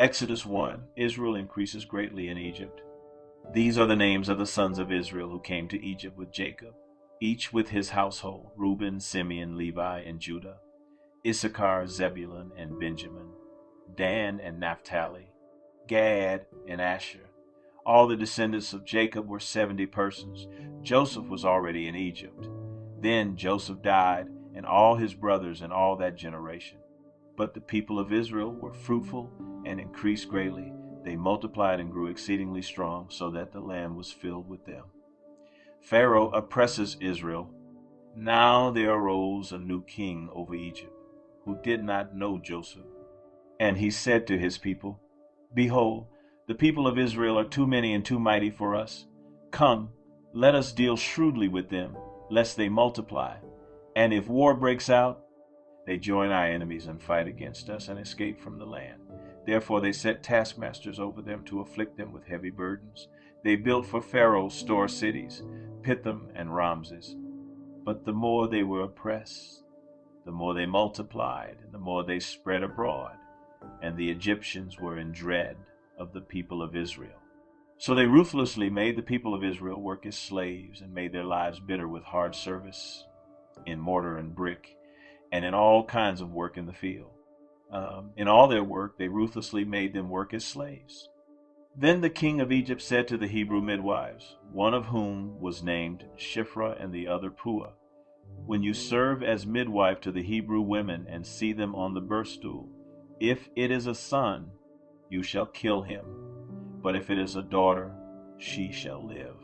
Exodus 1. Israel increases greatly in Egypt. These are the names of the sons of Israel who came to Egypt with Jacob, each with his household: Reuben, Simeon, Levi, and Judah; Issachar, Zebulun, and Benjamin; Dan and Naphtali; Gad and Asher. All the descendants of Jacob were 70 persons. Joseph was already in Egypt. Then Joseph died, and all his brothers and all that generation. But the people of Israel were fruitful and increased greatly. They multiplied and grew exceedingly strong, so that the land was filled with them. Pharaoh oppresses Israel. Now there arose a new king over Egypt, who did not know Joseph. And he said to his people, "Behold, the people of Israel are too many and too mighty for us. Come, let us deal shrewdly with them, lest they multiply. And if war breaks out, they join our enemies and fight against us and escape from the land." Therefore they set taskmasters over them to afflict them with heavy burdens. They built for Pharaoh store cities, Pithom and Ramses. But the more they were oppressed, the more they multiplied, and the more they spread abroad, and the Egyptians were in dread of the people of Israel. So they ruthlessly made the people of Israel work as slaves, and made their lives bitter with hard service in mortar and brick, and in all kinds of work in the field. In all their work, they ruthlessly made them work as slaves. Then the king of Egypt said to the Hebrew midwives, one of whom was named Shiphrah and the other Puah, "When you serve as midwife to the Hebrew women and see them on the birth stool, if it is a son, you shall kill him. But if it is a daughter, she shall live."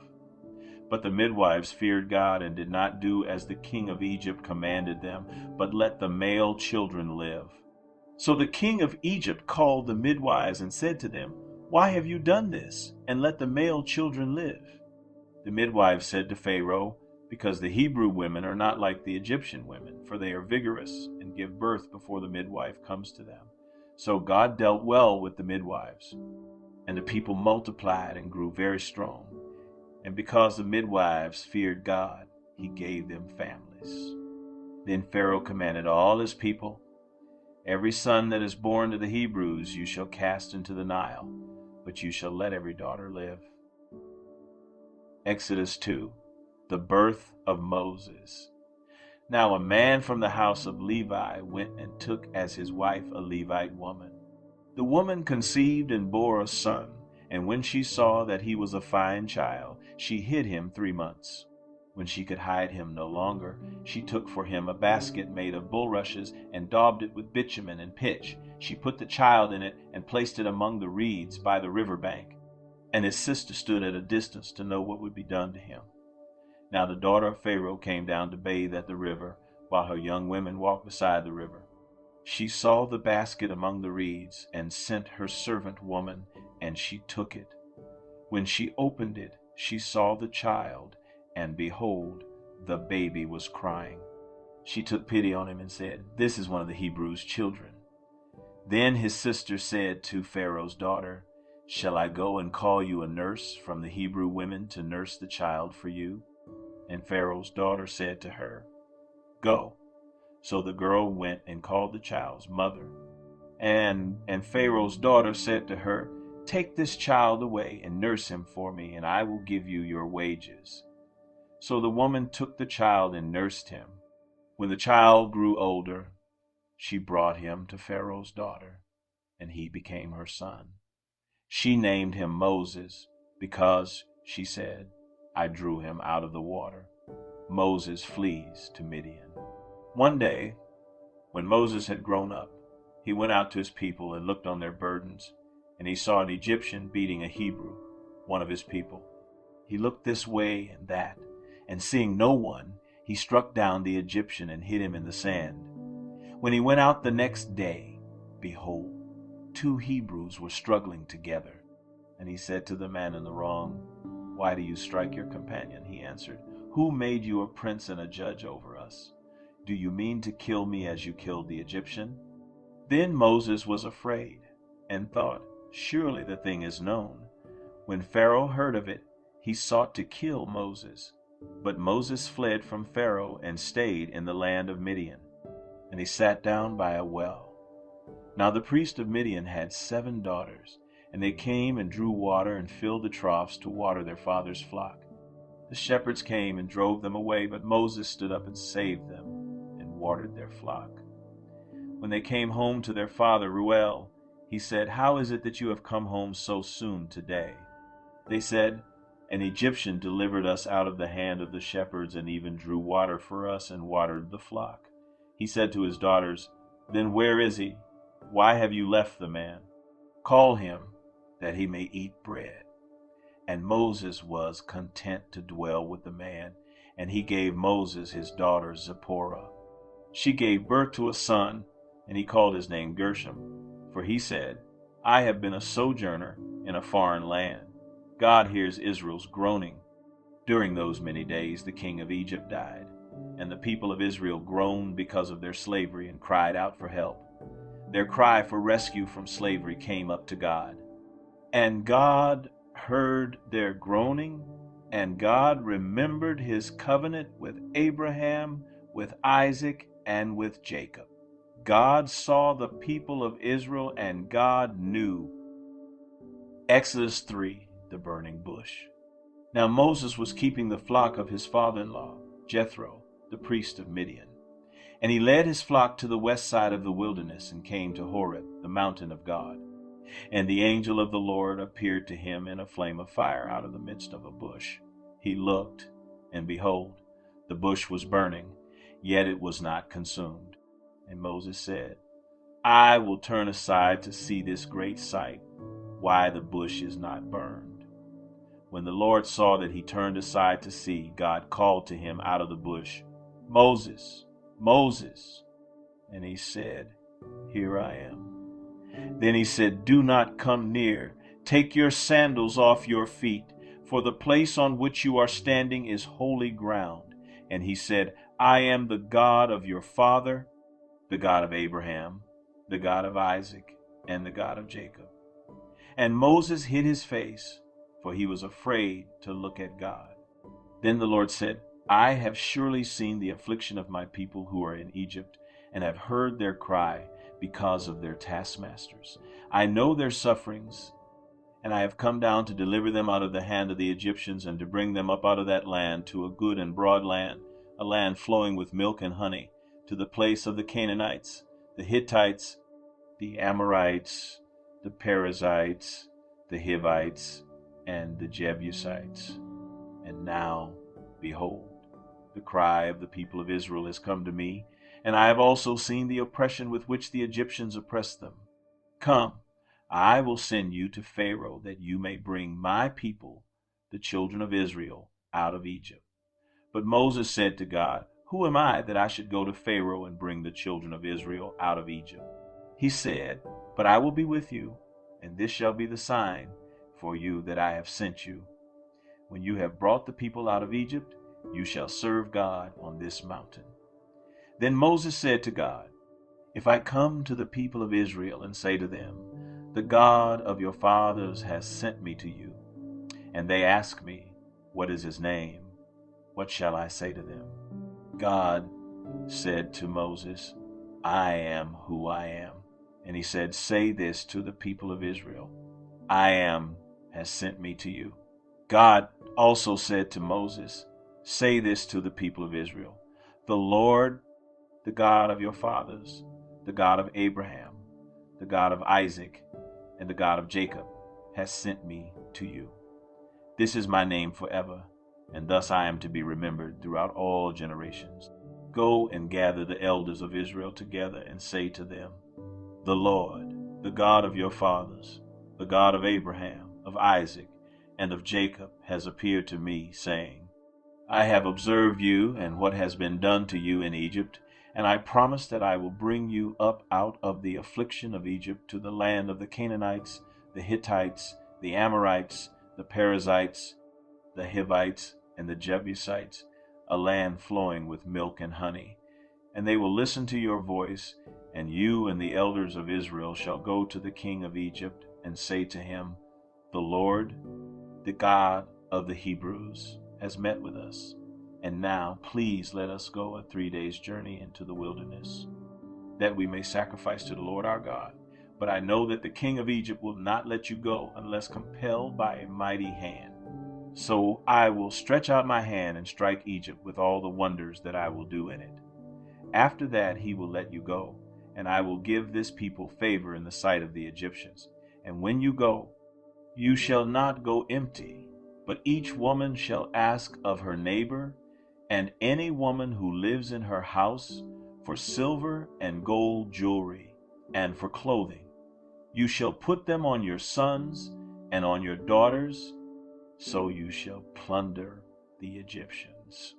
But the midwives feared God and did not do as the king of Egypt commanded them, but let the male children live. So the king of Egypt called the midwives and said to them, "Why have you done this, and let the male children live?" The midwives said to Pharaoh, "Because the Hebrew women are not like the Egyptian women, for they are vigorous and give birth before the midwife comes to them." So God dealt well with the midwives, and the people multiplied and grew very strong. And because the midwives feared God, he gave them families. Then Pharaoh commanded all his people, "Every son that is born to the Hebrews you shall cast into the Nile, but you shall let every daughter live." Exodus 2. The birth of Moses. Now a man from the house of Levi went and took as his wife a Levite woman. The woman conceived and bore a son, and when she saw that he was a fine child, she hid him 3 months. When she could hide him no longer, she took for him a basket made of bulrushes and daubed it with bitumen and pitch. She put the child in it and placed it among the reeds by the river bank. And his sister stood at a distance to know what would be done to him. Now the daughter of Pharaoh came down to bathe at the river, while her young women walked beside the river. She saw the basket among the reeds and sent her servant woman, and she took it. When she opened it, she saw the child, and behold, the baby was crying. She took pity on him and said, "This is one of the Hebrews' children." Then his sister said to Pharaoh's daughter, "Shall I go and call you a nurse from the Hebrew women to nurse the child for you?" And Pharaoh's daughter said to her, "Go." So the girl went and called the child's mother. And Pharaoh's daughter said to her, "Take this child away and nurse him for me, and I will give you your wages." So the woman took the child and nursed him. When the child grew older, she brought him to Pharaoh's daughter, and he became her son. She named him Moses because, she said, "I drew him out of the water." Moses flees to Midian. One day, when Moses had grown up, he went out to his people and looked on their burdens, and he saw an Egyptian beating a Hebrew, one of his people. He looked this way and that, and seeing no one, he struck down the Egyptian and hid him in the sand. When he went out the next day, behold, 2 Hebrews were struggling together. And he said to the man in the wrong, "Why do you strike your companion?" He answered, "Who made you a prince and a judge over us? Do you mean to kill me as you killed the Egyptian?" Then Moses was afraid and thought, "Surely the thing is known." When Pharaoh heard of it, he sought to kill Moses. But Moses fled from Pharaoh and stayed in the land of Midian. And he sat down by a well. Now the priest of Midian had 7 daughters, and they came and drew water and filled the troughs to water their father's flock. The shepherds came and drove them away, but Moses stood up and saved them and watered their flock. When they came home to their father Reuel, he said, "How is it that you have come home so soon today?" They said, "An Egyptian delivered us out of the hand of the shepherds and even drew water for us and watered the flock." He said to his daughters, "Then where is he? Why have you left the man? Call him, that he may eat bread." And Moses was content to dwell with the man, and he gave Moses his daughter Zipporah. She gave birth to a son, and he called his name Gershom, for he said, "I have been a sojourner in a foreign land. God hears Israel's groaning." During those many days the king of Egypt died, and the people of Israel groaned because of their slavery and cried out for help. Their cry for rescue from slavery came up to God. And God heard their groaning, and God remembered his covenant with Abraham, with Isaac, and with Jacob. God saw the people of Israel, and God knew. Exodus 3, the burning bush. Now Moses was keeping the flock of his father-in-law, Jethro, the priest of Midian. And he led his flock to the west side of the wilderness and came to Horeb, the mountain of God. And the angel of the Lord appeared to him in a flame of fire out of the midst of a bush. He looked, and behold, the bush was burning, yet it was not consumed. And Moses said, "I will turn aside to see this great sight, why the bush is not burned." When the Lord saw that he turned aside to see, God called to him out of the bush, "Moses, Moses." And he said, "Here I am." Then he said, "Do not come near. Take your sandals off your feet, for the place on which you are standing is holy ground." And he said, "I am the God of your father, the God of Abraham, the God of Isaac, and the God of Jacob." And Moses hid his face, for he was afraid to look at God. Then the Lord said, "I have surely seen the affliction of my people who are in Egypt, and have heard their cry because of their taskmasters. I know their sufferings, and I have come down to deliver them out of the hand of the Egyptians, and to bring them up out of that land to a good and broad land, a land flowing with milk and honey, to the place of the Canaanites, the Hittites, the Amorites, the Perizzites, the Hivites, and the Jebusites. And now, behold, the cry of the people of Israel has come to me, and I have also seen the oppression with which the Egyptians oppress them. Come, I will send you to Pharaoh, that you may bring my people, the children of Israel, out of Egypt." But Moses said to God, "Who am I that I should go to Pharaoh and bring the children of Israel out of Egypt?" He said, "But I will be with you, and this shall be the sign for you that I have sent you. When you have brought the people out of Egypt, you shall serve God on this mountain." Then Moses said to God, "If I come to the people of Israel and say to them, 'The God of your fathers has sent me to you,' and they ask me, 'What is his name?' what shall I say to them?" God said to Moses, "I am who I am." And he said, "Say this to the people of Israel, 'I am has sent me to you.'" God also said to Moses, "Say this to the people of Israel, 'The Lord, the God of your fathers, the God of Abraham, the God of Isaac, and the God of Jacob, has sent me to you.' This is my name forever, and thus I am to be remembered throughout all generations. Go and gather the elders of Israel together and say to them, 'The Lord, the God of your fathers, the God of Abraham, of Isaac, and of Jacob, has appeared to me, saying, I have observed you and what has been done to you in Egypt, and I promise that I will bring you up out of the affliction of Egypt to the land of the Canaanites, the Hittites, the Amorites, the Perizzites, the Hivites, and the Jebusites, a land flowing with milk and honey. And they will listen to your voice, and you and the elders of Israel shall go to the king of Egypt and say to him, The Lord, the God of the Hebrews, has met with us. And now, please let us go a 3 days' journey into the wilderness. that we may sacrifice to the Lord our God. But I know that the king of Egypt will not let you go unless compelled by a mighty hand. So I will stretch out my hand and strike Egypt with all the wonders that I will do in it. After that he will let you go, and I will give this people favor in the sight of the Egyptians. And when you go, you shall not go empty, but each woman shall ask of her neighbor, and any woman who lives in her house, for silver and gold jewelry, and for clothing. You shall put them on your sons and on your daughters, so you shall plunder the Egyptians.